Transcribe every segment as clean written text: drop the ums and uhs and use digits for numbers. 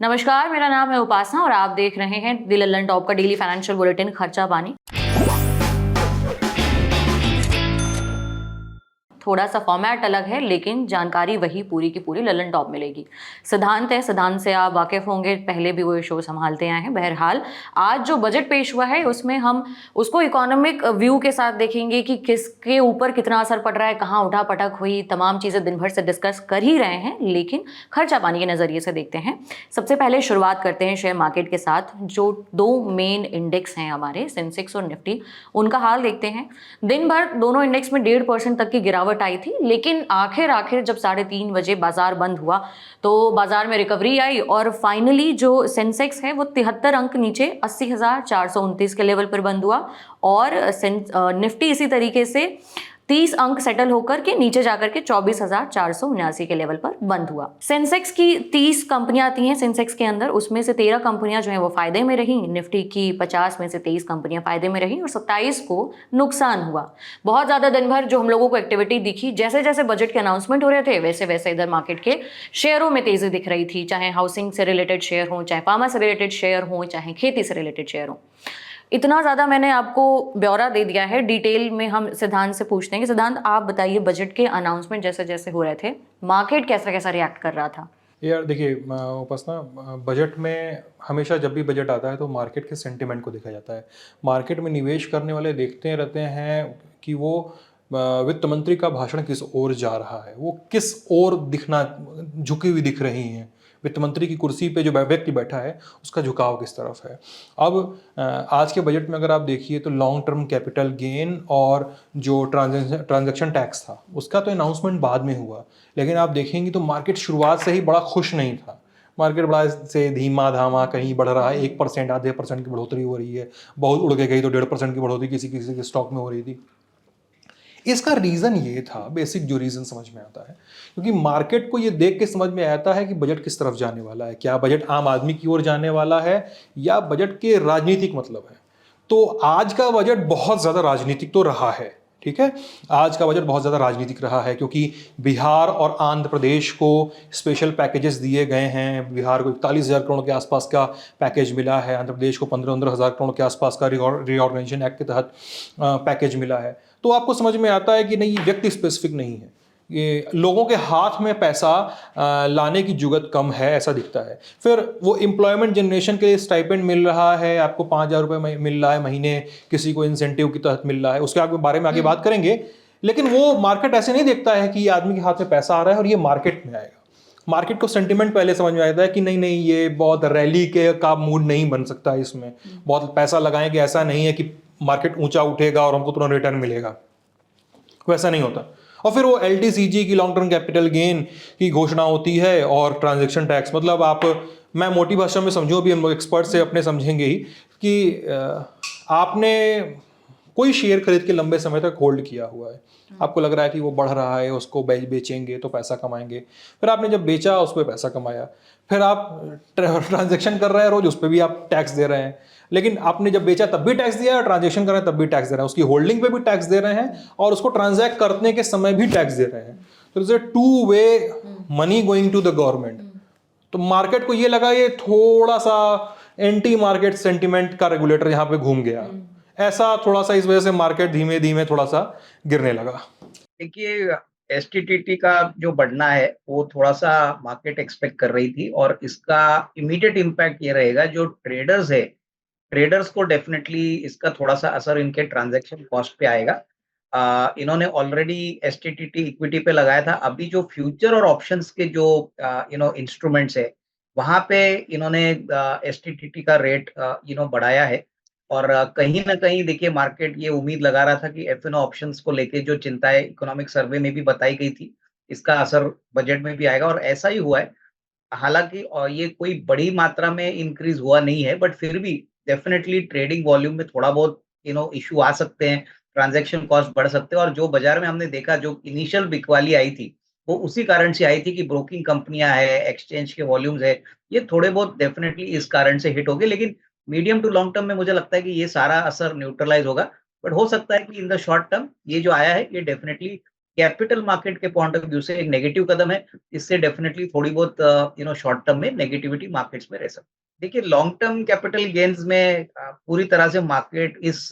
नमस्कार, मेरा नाम है उपासना और आप देख रहे हैं द लल्लन टॉप का डेली फाइनेंशियल बुलेटिन खर्चा पानी। थोड़ा सा फॉर्मेट अलग है लेकिन जानकारी वही पूरी की पूरी लल्लन टॉप मिलेगी। सिद्धांत है, सिद्धांत से आप वाकिफ होंगे, पहले भी वो ये शो संभालते आए हैं। बहरहाल आज जो बजट पेश हुआ है उसमें हम उसको इकोनॉमिक व्यू के साथ देखेंगे कि किसके ऊपर कितना असर पड़ रहा है, कहाँ उठापटक हुई, तमाम चीज़ें दिन भर से डिस्कस कर ही रहे हैं, लेकिन खर्चा पानी के नज़रिए से देखते हैं। सबसे पहले शुरुआत करते हैं शेयर मार्केट के साथ। जो दो मेन इंडेक्स हैं हमारे, सेंसेक्स और निफ्टी, उनका हाल देखते हैं। दिन भर दोनों इंडेक्स में 1.5% तक की गिरावट आई थी, लेकिन आखिर जब 3:30 बजे बाजार बंद हुआ तो बाजार में रिकवरी आई और फाइनली जो सेंसेक्स है वो 73 अंक नीचे 80,429 के लेवल पर बंद हुआ और निफ्टी इसी तरीके से 30 अंक सेटल होकर के नीचे जाकर के 24,479 के लेवल पर बंद हुआ। सेंसेक्स की 30 कंपनियां आती हैं सेंसेक्स के अंदर, उसमें से 13 कंपनियां जो हैं वो फायदे में रही। निफ्टी की 50 में से 23 कंपनियां फायदे में रही और 27 को नुकसान हुआ। बहुत ज्यादा दिन भर जो हम लोगों को एक्टिविटी दिखी, जैसे जैसे बजट के अनाउंसमेंट हो रहे थे वैसे वैसे इधर मार्केट के शेयरों में तेजी दिख रही थी, चाहे हाउसिंग से रिलेटेड शेयर हो, चाहे फार्मा से रिलेटेड शेयर हो, चाहे खेती से रिलेटेड शेयर हो। इतना ज़्यादा मैंने आपको ब्यौरा दे दिया है। डिटेल में हम सिद्धांत से पूछते हैं कि सिद्धांत आप बताइए, बजट के अनाउंसमेंट जैसे जैसे हो रहे थे मार्केट कैसा कैसा रिएक्ट कर रहा था? यार देखिए, उपासना, बजट में हमेशा जब भी बजट आता है तो मार्केट के सेंटिमेंट को देखा जाता है। मार्केट में निवेश करने वाले देखते रहते हैं कि वो वित्त मंत्री का भाषण किस ओर जा रहा है, वो किस ओर दिखना झुकी हुई दिख रही हैं। वित्त मंत्री की कुर्सी पे जो व्यक्ति बैठा है उसका झुकाव किस तरफ है। अब आज के बजट में अगर आप देखिए तो लॉन्ग टर्म कैपिटल गेन और जो ट्रांजैक्शन टैक्स था उसका तो अनाउंसमेंट बाद में हुआ, लेकिन आप देखेंगे तो मार्केट शुरुआत से ही बड़ा खुश नहीं था। मार्केट बड़ा से धीमा धामा कहीं बढ़ रहा है, 1% आधे परसेंट की बढ़ोतरी हो रही है, बहुत उड़ के गई तो 1.5% की बढ़ोतरी किसी किसी के स्टॉक में हो रही थी। इसका रीज़न ये था, बेसिक जो रीज़न समझ में आता है, क्योंकि मार्केट को ये देख के समझ में आता है कि बजट किस तरफ जाने वाला है। क्या बजट आम आदमी की ओर जाने वाला है या बजट के राजनीतिक मतलब है। तो आज का बजट बहुत ज़्यादा राजनीतिक तो रहा है, ठीक है। आज का बजट बहुत ज़्यादा राजनीतिक रहा है क्योंकि बिहार और आंध्र प्रदेश को स्पेशल पैकेजेस दिए गए हैं। बिहार को 41,000 करोड़ के आसपास का पैकेज मिला है, आंध्र प्रदेश को 15,000 करोड़ के आसपास का रीऑर्गेनाइजेशन एक्ट के तहत पैकेज मिला है। तो आपको समझ में आता है कि नहीं, व्यक्ति स्पेसिफिक नहीं है, ये लोगों के हाथ में पैसा लाने की जुगत कम है, ऐसा दिखता है। फिर वो एम्प्लॉयमेंट जनरेशन के लिए स्टाइपेंड मिल रहा है, आपको 5,000 रुपये मिल रहा है महीने, किसी को इंसेंटिव के तहत मिल रहा है, उसके बारे में आगे बात करेंगे। लेकिन वो मार्केट ऐसे नहीं देखता है कि ये आदमी के हाथ में पैसा आ रहा है और ये मार्केट में आएगा। मार्केट को सेंटिमेंट पहले समझ में आता है कि नहीं नहीं, ये बहुत रैली के का मूड नहीं बन सकता, इसमें बहुत पैसा लगाएंगे, ऐसा नहीं है कि मार्केट ऊंचा उठेगा और हमको तुरंत रिटर्न मिलेगा, वैसा नहीं होता। और फिर वो LTCG की लॉन्ग टर्म कैपिटल गेन की घोषणा होती है और ट्रांजैक्शन टैक्स, मतलब आप, मैं मोटी भाषा में समझूं, अभी हम लोग एक्सपर्ट से अपने समझेंगे ही कि आपने कोई शेयर खरीद के लंबे समय तक होल्ड किया हुआ है, आपको लग रहा है कि वो बढ़ रहा है, उसको बेचेंगे तो पैसा कमाएंगे। फिर आपने जब बेचा उस पर पैसा कमाया, फिर आप ट्रांजैक्शन कर रहे हैं रोज, उस पर भी आप टैक्स दे रहे हैं। लेकिन आपने जब बेचा तब भी टैक्स दिया और ट्रांजैक्शन कर रहे हैं तब भी टैक्स दे रहे हैं, उसकी होल्डिंग पे भी टैक्स दे रहे हैं और उसको ट्रांजैक्ट करने के समय भी टैक्स दे रहे हैं। तो it's a two way money going to the government. तो मार्केट को ये लगा ये थोड़ा सा एंटी मार्केट सेंटिमेंट का रेगुलेटर यहाँ पे घूम गया, ऐसा थोड़ा सा, इस वजह से मार्केट धीमे धीमे थोड़ा सा गिरने लगा। देखिए, एसटीटीटी का जो बढ़ना है वो थोड़ा सा मार्केट एक्सपेक्ट कर रही थी और इसका इमीडिएट इम्पैक्ट ये रहेगा, जो ट्रेडर्स है, ट्रेडर्स को डेफिनेटली इसका थोड़ा सा असर इनके ट्रांजैक्शन कॉस्ट पे आएगा। इन्होंने ऑलरेडी एसटीटीटी इक्विटी पे लगाया था, अभी जो फ्यूचर और ऑप्शंस के जो इंस्ट्रूमेंट्स है वहां पे इन्होंने एसटीटीटी का रेट बढ़ाया है। और कहीं ना कहीं देखिए, मार्केट ये उम्मीद लगा रहा था कि एफएनओ ऑप्शंस को लेके जो चिंताएं इकोनॉमिक सर्वे में भी बताई गई थी, इसका असर बजट में भी आएगा और ऐसा ही हुआ है। हालांकि ये कोई बड़ी मात्रा में इंक्रीज हुआ नहीं है, बट फिर भी डेफिनेटली ट्रेडिंग वॉल्यूम में थोड़ा बहुत इशू आ सकते हैं, ट्रांजैक्शन कॉस्ट बढ़ सकते हैं। और जो बाजार में हमने देखा, जो इनिशियल बिकवाली आई थी वो उसी कारण से आई थी कि ब्रोकिंग कंपनियां है, एक्सचेंज के वॉल्यूम्स है, ये थोड़े बहुत डेफिनेटली इस कारण से हिट हो गए। लेकिन मीडियम टू लॉन्ग टर्म में मुझे लगता है कि ये सारा असर न्यूट्रलाइज होगा। बट हो सकता है कि इन द शॉर्ट टर्म ये जो आया है ये डेफिनेटली कैपिटल मार्केट के पॉइंट ऑफ व्यू से एक नेगेटिव कदम है। इससे डेफिनेटली थोड़ी बहुत शॉर्ट टर्म में नेगेटिविटी मार्केट्स में रह सकती है। देखिए लॉन्ग टर्म कैपिटल गेन्स में पूरी तरह से मार्केट इस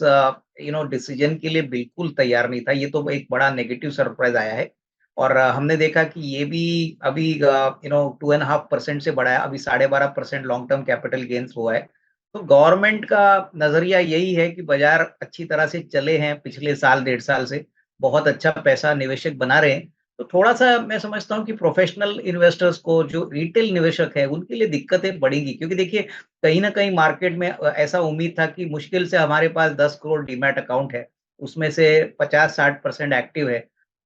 डिसीजन के लिए बिल्कुल तैयार नहीं था। ये तो एक बड़ा नेगेटिव सरप्राइज आया है और हमने देखा कि ये भी अभी 2.5% से बढ़ा है, अभी 12.5% लॉन्ग टर्म कैपिटल गेन्स हुआ है। तो गवर्नमेंट का नजरिया यही है कि बाजार अच्छी तरह से चले हैं पिछले साल 1.5 साल से, बहुत अच्छा पैसा निवेशक बना रहे हैं। तो थोड़ा-सा मैं समझता हूँ कि प्रोफेशनल इन्वेस्टर्स को, जो रिटेल निवेशक है, उनके लिए दिक्कतें बढ़ेंगी क्योंकि देखिए कहीं न कहीं मार्केट में ऐसा उम्मीद था कि मुश्किल से हमारे पास 10 करोड़ डीमैट अकाउंट है, उसमें से 50-60% एक्टिव है।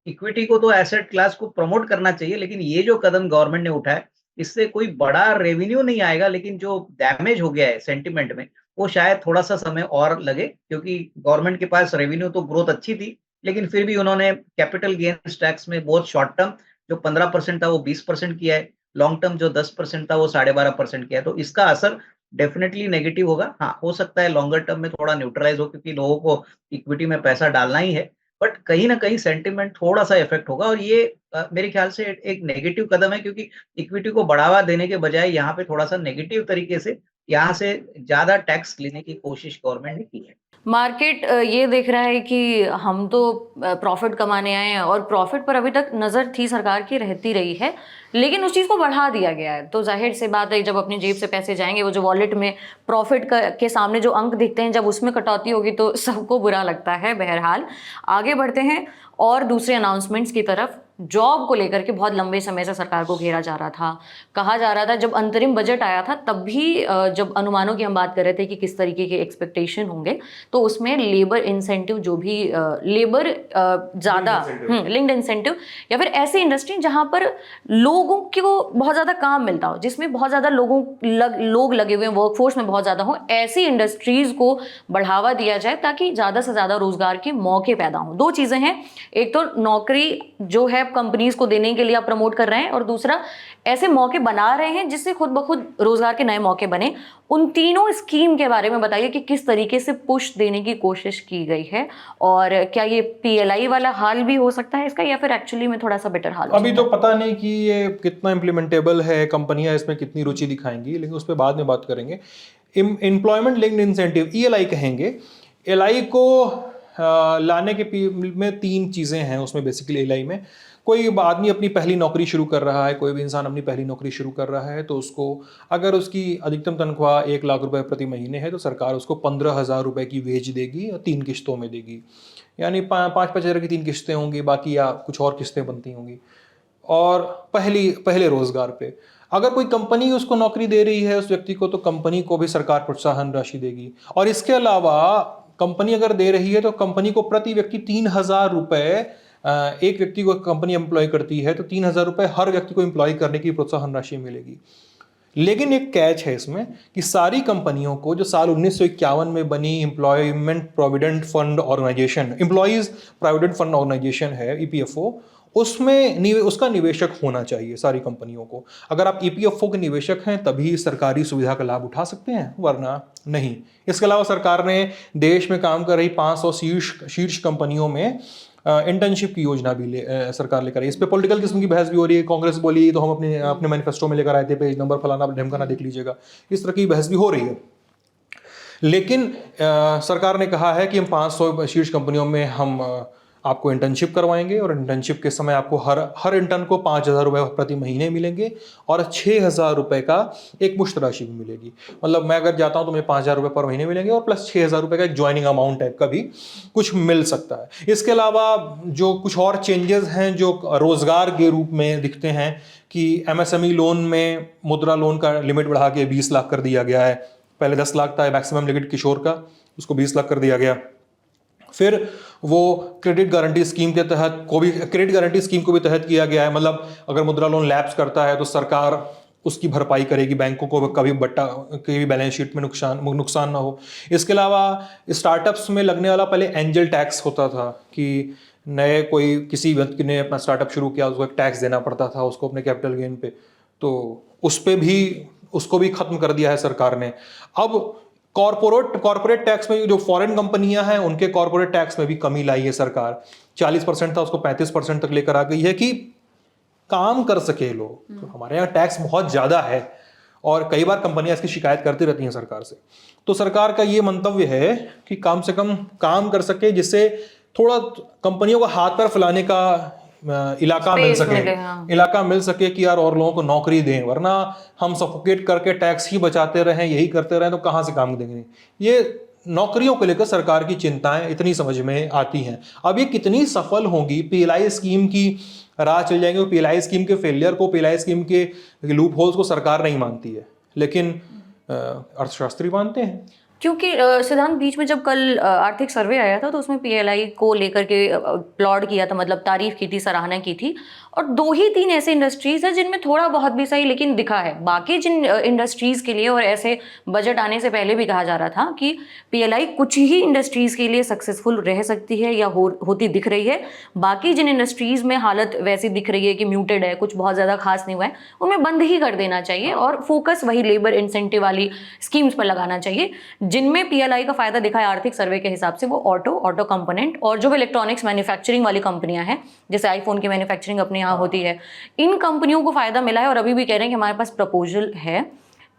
इक्विटी को तो एसेट क्लास को प्रमोट करना चाहिए, लेकिन ये जो कदम गवर्नमेंट ने उठाया, इससे कोई बड़ा रेवेन्यू नहीं आएगा, लेकिन जो डैमेज हो गया है सेंटिमेंट में, वो शायद थोड़ा-सा समय और लगे क्योंकि गवर्नमेंट के पास रेवेन्यू तो ग्रोथ अच्छी थी, लेकिन फिर भी उन्होंने कैपिटल गेन्स टैक्स में बहुत शॉर्ट टर्म जो 15% था वो 20% किया है, लॉन्ग टर्म जो 10% था वो 12.5% किया है। तो इसका असर डेफिनिटली नेगेटिव होगा। हाँ, हो सकता है लॉन्गर टर्म में थोड़ा न्यूट्रलाइज़ हो क्योंकि लोगों को इक्विटी में पैसा डालना ही है, बट कहीं न कहीं सेंटिमेंट थोड़ा-सा इफ़ेक्ट होगा और ये मेरे ख्याल से एक नेगेटिव कदम है क्योंकि इक्विटी को बढ़ावा देने के बजाय यहाँ पे थोड़ा-सा नेगेटिव तरीके से यहाँ से ज़्यादा टैक्स लेने की कोशिश गवर्नमेंट ने की है। मार्केट ये देख रहा है कि हम तो प्रॉफिट कमाने आए हैं और प्रॉफिट पर अभी तक नज़र थी सरकार की, रहती रही है, लेकिन उस चीज़ को बढ़ा दिया गया है। तो जाहिर सी बात है जब अपनी जेब से पैसे जाएंगे, वो जो वॉलेट में प्रॉफिट के सामने जो अंक दिखते हैं, जब उसमें कटौती होगी तो सबको बुरा लगता है। बहरहाल आगे बढ़ते हैं और दूसरे अनाउंसमेंट्स की तरफ। जॉब को लेकर के बहुत लंबे समय से सरकार को घेरा जा रहा था, कहा जा रहा था, जब अंतरिम बजट आया था तब भी जब अनुमानों की हम बात कर रहे थे कि किस तरीके के एक्सपेक्टेशन होंगे, तो उसमें लेबर इंसेंटिव, जो भी लेबर ज़्यादा लिंक्ड इंसेंटिव या फिर ऐसी इंडस्ट्री जहाँ पर लोगों को बहुत ज़्यादा काम मिलता हो, जिसमें बहुत ज़्यादा लोग लगे हुए हैं, वर्कफोर्स में बहुत ज़्यादा हो, ऐसी इंडस्ट्रीज़ को बढ़ावा दिया जाए ताकि ज़्यादा से ज़्यादा रोजगार के मौके पैदा हों। दो चीज़ें हैं, एक तो नौकरी जो है कंपनीज को देने के लिए आप प्रमोट कर रहे हैं और दूसरा ऐसे मौके बना रहे हैं जिससे खुद ब खुद रोजगार के नए मौके बने। उन तीनों स्कीम के बारे में बताइए कि किस तरीके से पुश देने की कोशिश की गई है और क्या ये पीएलआई वाला हाल भी हो सकता है इसका या फिर एक्चुअली में थोड़ा सा बेटर हाल हो अभी सकता तो पता नहीं कि ये कितना इम्प्लीमेंटेबल है, कंपनियां इसमें कितनी रुचि दिखाएंगी, लेकिन उस पर बाद में बात करेंगे। एम्प्लॉयमेंट लिंक्ड इंसेंटिव, ईएलआई कहेंगे। एलआई को लाने के में तीन चीज़ें हैं उसमें बेसिकली। एलआई में कोई आदमी अपनी पहली नौकरी शुरू कर रहा है, कोई भी इंसान अपनी पहली नौकरी शुरू कर रहा है, तो उसको अगर उसकी अधिकतम तनख्वाह 1 लाख रुपए प्रति महीने है तो सरकार उसको 15,000 रुपए की वेज देगी और 3 किस्तों में देगी, यानी 5-5 हज़ार की 3 किस्तें होंगी, बाकी या कुछ और किस्तें बनती होंगी। और पहले रोजगार पे अगर कोई कंपनी उसको नौकरी दे रही है उस व्यक्ति को, तो कंपनी को भी सरकार प्रोत्साहन राशि देगी। और इसके अलावा कंपनी अगर दे रही है तो कंपनी को प्रति व्यक्ति 3,000 रुपए, एक व्यक्ति को कंपनी एम्प्लॉय करती है तो 3,000 रुपए हर व्यक्ति को एम्प्लॉय करने की प्रोत्साहन राशि मिलेगी। लेकिन एक कैच है इसमें कि सारी कंपनियों को जो साल 1951 में बनी employment provident fund organisation, employees provident fund organisation है, ईपीएफओ, उसमें उसका निवेशक होना चाहिए सारी कंपनियों को। अगर आप ईपीएफओ के निवेशक हैं तभी सरकारी सुविधा का लाभ उठा सकते हैं, वरना नहीं। इसके अलावा सरकार ने देश में काम कर रही 500 शीर्ष कंपनियों में इंटर्नशिप की योजना भी सरकार लेकर आई। इस पे पॉलिटिकल किस्म की बहस भी हो रही है। कांग्रेस बोली तो हम अपने मैनिफेस्टो में लेकर आए थे, पेज नंबर फलाना ढमकाना देख लीजिएगा, इस तरह की बहस भी हो रही है। लेकिन सरकार ने कहा है कि हम 500 शीर्ष कंपनियों में हम आपको इंटर्नशिप करवाएंगे और इंटर्नशिप के समय आपको हर इंटर्न को 5,000 रुपये प्रति महीने मिलेंगे और 6,000 रुपये का एक मुश्त राशि भी मिलेगी। मतलब मैं अगर जाता हूं तो मुझे 5,000 रुपये पर महीने मिलेंगे और प्लस 6,000 रुपये का एक ज्वाइनिंग अमाउंट टाइप का भी कुछ मिल सकता है। इसके अलावा जो कुछ और चेंजेस हैं जो रोजगार के रूप में दिखते हैं कि एमएसएमई लोन में मुद्रा लोन का लिमिट बढ़ा के 20 लाख कर दिया गया है। पहले 10 लाख था मैक्सिमम लिमिट किशोर का, उसको 20 लाख कर दिया गया। फिर वो क्रेडिट गारंटी स्कीम के तहत क्रेडिट गारंटी स्कीम को भी तहत किया गया है। मतलब अगर मुद्रा लोन लैप्स करता है तो सरकार उसकी भरपाई करेगी, बैंकों को कभी कभी बैलेंस शीट में नुकसान ना हो। इसके अलावा स्टार्टअप्स में लगने वाला पहले एंजल टैक्स होता था कि किसी व्यक्ति ने अपना स्टार्टअप शुरू किया, उसको एक टैक्स देना पड़ता था उसको अपने कैपिटल गेन पे, तो उसको भी खत्म कर दिया है सरकार ने। अब कॉर्पोरेट टैक्स में जो फॉरेन कंपनियां हैं उनके कॉर्पोरेट टैक्स में भी कमी लाई है सरकार। 40% था, उसको 35% तक लेकर आ गई है कि काम कर सके लोग। तो हमारे यहाँ टैक्स बहुत ज्यादा है और कई बार कंपनियां इसकी शिकायत करती रहती हैं सरकार से। तो सरकार का ये मंतव्य है कि कम से कम काम कर सके, जिससे थोड़ा कंपनियों को हाथ पैर फैलाने का इलाका मिल Space सके, मिले, हाँ। इलाका मिल सके कि यार और लोगों को नौकरी दें, वरना हम सफोकेट करके टैक्स ही बचाते रहें, यही करते रहें तो कहाँ से काम देंगे। ये नौकरियों को लेकर सरकार की चिंताएं इतनी समझ में आती हैं। अब ये कितनी सफल होंगी, पीएलआई स्कीम की राह चल जाएंगे। पीएलआई स्कीम के फेलियर को, पीएलआई स्कीम के लूप होल्स को सरकार नहीं मानती है, लेकिन अर्थशास्त्री मानते हैं। क्योंकि सिद्धांत, बीच में जब कल आर्थिक सर्वे आया था तो उसमें पीएलआई को लेकर के अपलॉड किया था, मतलब तारीफ की थी, सराहना की थी। और 2 ही 3 ऐसे इंडस्ट्रीज है जिनमें थोड़ा बहुत भी सही लेकिन दिखा है। बाकी जिन इंडस्ट्रीज के लिए, और ऐसे बजट आने से पहले भी कहा जा रहा था कि पीएलआई कुछ ही इंडस्ट्रीज के लिए सक्सेसफुल रह सकती है या होती दिख रही है। बाकी जिन इंडस्ट्रीज में हालत वैसी दिख रही है कि म्यूटेड है, कुछ बहुत ज़्यादा खास नहीं हुआ है, उनमें बंद ही कर देना चाहिए और फोकस वही लेबर इंसेंटिव वाली स्कीम्स पर लगाना चाहिए जिनमें पीएलआई का फायदा दिखा है आर्थिक सर्वे के हिसाब से। वो ऑटो कंपोनेंट और जो इलेक्ट्रॉनिक्स मैन्युफैक्चरिंग वाली कंपनियां हैं, जैसे आईफोन की मैन्युफैक्चरिंग अपने यहाँ होती है, इन कंपनियों को फायदा मिला है। और अभी भी कह रहे हैं कि हमारे पास प्रपोजल है,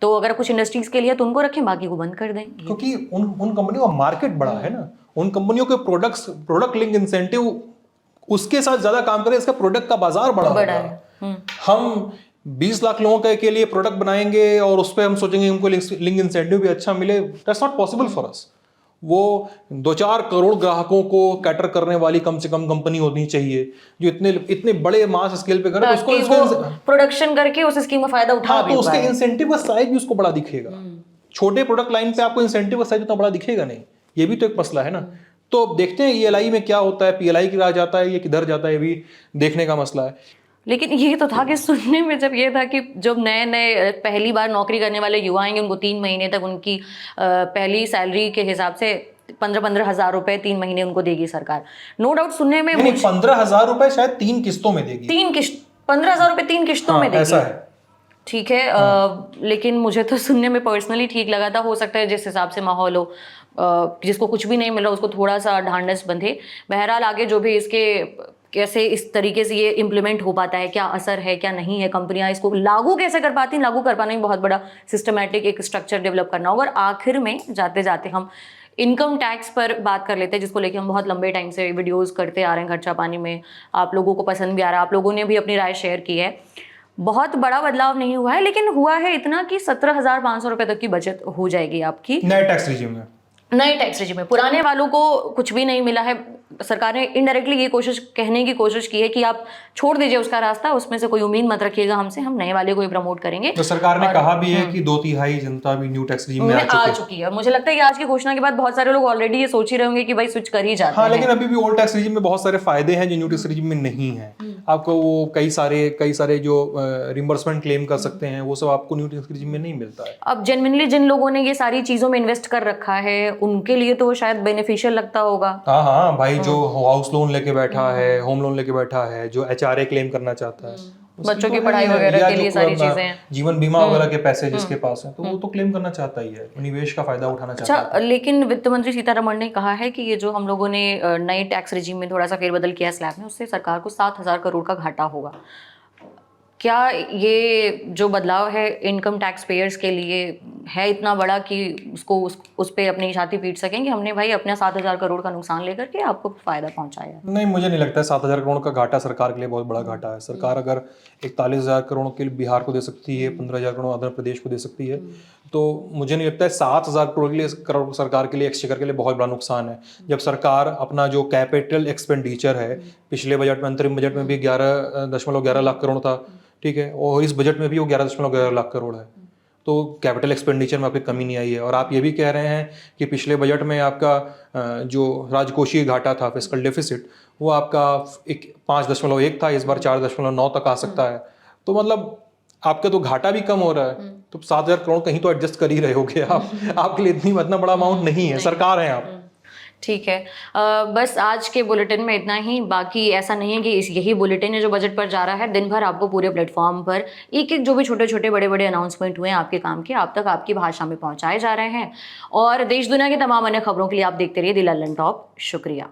तो अगर कुछ इंडस्ट्रीज के लिए तो उनको रखें, बाकी को बंद कर दें। क्योंकि उन कंपनियों का मार्केट बड़ा है ना, उन कंपनियों के प्रोडक्ट लिंक इंसेंटिव उसके साथ ज्यादा काम करें, इसका प्रोडक्ट का बाजार बड़ा है। हम 20 लाख लोगों के लिए प्रोडक्ट बनाएंगे और उस पर हम सोचेंगे उनको लिंक इंसेंटिव भी अच्छा मिले, that's not possible for us. वो 2-4 करोड़ ग्राहकों को कैटर करने वाली कम से कम कंपनी होनी चाहिए जो इतने बड़े मास स्केल पे करे, तो उसको प्रोडक्शन करके उस स्कीम का फायदा उठा तो उसके इंसेंटिव का साइज भी उसको बड़ा दिखेगा। छोटे प्रोडक्ट लाइन पे आपको इंसेंटिव का साइज उतना बड़ा दिखेगा नहीं, ये भी तो एक मसला है ना। तो देखते हैं ईएलआई में क्या होता है, पीएलआई की राह जाता है, ये किधर जाता है, ये भी देखने का मसला है। लेकिन ये तो था कि सुनने में जब ये था कि जब नए पहली बार नौकरी करने वाले युवा आएंगे, उनको 3 महीने तक उनकी पहली सैलरी के हिसाब से 15-15 हज़ार रुपए 3 महीने उनको देगी सरकार। नो डाउट सुनने में 15,000 रुपए शायद 3 किस्तों में देगी। 15,000 रुपए 3 किस्तों में देगी, ऐसा है। ठीक है। लेकिन मुझे तो सुनने में पर्सनली ठीक लगा था। हो सकता है जिस हिसाब से माहौल हो, जिसको कुछ भी नहीं मिल रहा उसको थोड़ा सा ढांढस बंधे। बहरहाल आगे जो भी इसके कैसे इस तरीके से ये इम्प्लीमेंट हो पाता है, क्या असर है क्या नहीं है, कंपनियां इसको लागू कैसे कर पाती हैं, लागू कर पाने में बहुत बड़ा सिस्टमैटिक एक स्ट्रक्चर डेवलप करना होगा। और आखिर में जाते जाते हम इनकम टैक्स पर बात कर लेते हैं, जिसको लेके हम बहुत लंबे टाइम से वीडियोस करते आ रहे हैं खर्चा पानी में। आप लोगों को पसंद भी आ रहा है, आप लोगों ने भी अपनी राय शेयर की है। बहुत बड़ा बदलाव नहीं हुआ है, लेकिन हुआ है इतना कि 17,500 रुपये तक की बचत हो जाएगी आपकी नए टैक्स रिजीम में। नए टैक्स रिजीम में। पुराने वालों को कुछ भी नहीं मिला है। सरकार ने इनडायरेक्टली ये कहने की कोशिश की है कि आप छोड़ दीजिए उसका रास्ता, उसमें से कोई उम्मीद मत रखिएगा हमसे, हम नए वाले को ही प्रमोट करेंगे। तो सरकार ने कहा भी है कि 2/3 जनता भी न्यू टैक्स रिजीम में आ चुकी है। मुझे लगता है कि आज की घोषणा के बाद बहुत सारे लोग ऑलरेडी ये सोच ही रहे होंगे कि भाई स्विच कर ही जाते हैं। हाँ, लेकिन अभी भी ओल्ड टैक्स रिजीम में बहुत सारे फायदे हैं जो न्यू टैक्स रिजीम में नहीं है। आपको वो कई सारे जो रिम्बर्समेंट क्लेम कर सकते हैं, वो सब आपको न्यू टैक्स रिजीम में नहीं मिलता है। अब जेन्युइनली जिन लोगों ने ये सारी चीजों में इन्वेस्ट कर रखा है उनके लिए तो शायद बेनिफिशियल लगता होगा। हाँ भाई, जो हाउस लोन लेके बैठा है, होम लोन लेके बैठा है, जो एचआरए क्लेम करना चाहता है, बच्चों की पढ़ाई वगैरह के लिए सारी चीजें हैं, जीवन बीमा वगैरह के पैसे जिसके पास है, तो वो तो क्लेम करना चाहता ही है, निवेश का फायदा उठाना चाहता है। अच्छा, लेकिन वित्त मंत्री सीतारमण ने कहा है कि ये जो हम लोगों ने नए टैक्स रिजीम में थोड़ा सा फेरबदल किया स्लैब में, उससे सरकार को 7,000 करोड़ का घाटा होगा। क्या ये जो बदलाव है इनकम टैक्स पेयर्स के लिए है इतना बड़ा कि उसको उस पे अपनी छाती पीट सकें कि हमने भाई अपना 7,000 करोड़ का नुकसान लेकर के आपको फायदा पहुंचाया? नहीं, मुझे नहीं लगता है 7,000 करोड़ का घाटा सरकार के लिए बहुत बड़ा घाटा है। सरकार अगर 41,000 करोड़ के लिए बिहार को दे सकती है, 15,000 करोड़ आंध्र प्रदेश को दे सकती है, तो मुझे नहीं लगता है 7,000 करोड़ के लिए सरकार के लिए, एक्सचेकर के लिए बहुत बड़ा नुकसान है। जब सरकार अपना जो कैपिटल एक्सपेंडिचर है, पिछले बजट में, अंतरिम बजट में भी 11.11 लाख करोड़ था, ठीक है, और इस बजट में भी वो 11.11 लाख करोड़ है, तो कैपिटल एक्सपेंडिचर में आपकी कमी नहीं आई है। और आप ये भी कह रहे हैं कि पिछले बजट में आपका जो राजकोषीय घाटा था, फिस्कल डेफिसिट, वो आपका 5.1 था, इस बार 4.9 तक आ सकता है। तो मतलब आपका तो घाटा भी कम हो रहा है, तो 7,000 करोड़ कहीं तो एडजस्ट कर ही रहे होगे आप। आपके लिए इतना बड़ा अमाउंट नहीं है, सरकार है आप। ठीक है। बस आज के बुलेटिन में इतना ही। बाकी ऐसा नहीं है कि यही बुलेटिन है जो बजट पर जा रहा है। दिन भर आपको पूरे प्लेटफॉर्म पर एक एक जो भी छोटे छोटे बड़े बड़े अनाउंसमेंट हुए हैं आपके काम के, आप तक आपकी भाषा में पहुंचाए जा रहे हैं। और देश दुनिया की तमाम अन्य खबरों के लिए आप देखते रहिए द लल्लन टॉप। शुक्रिया।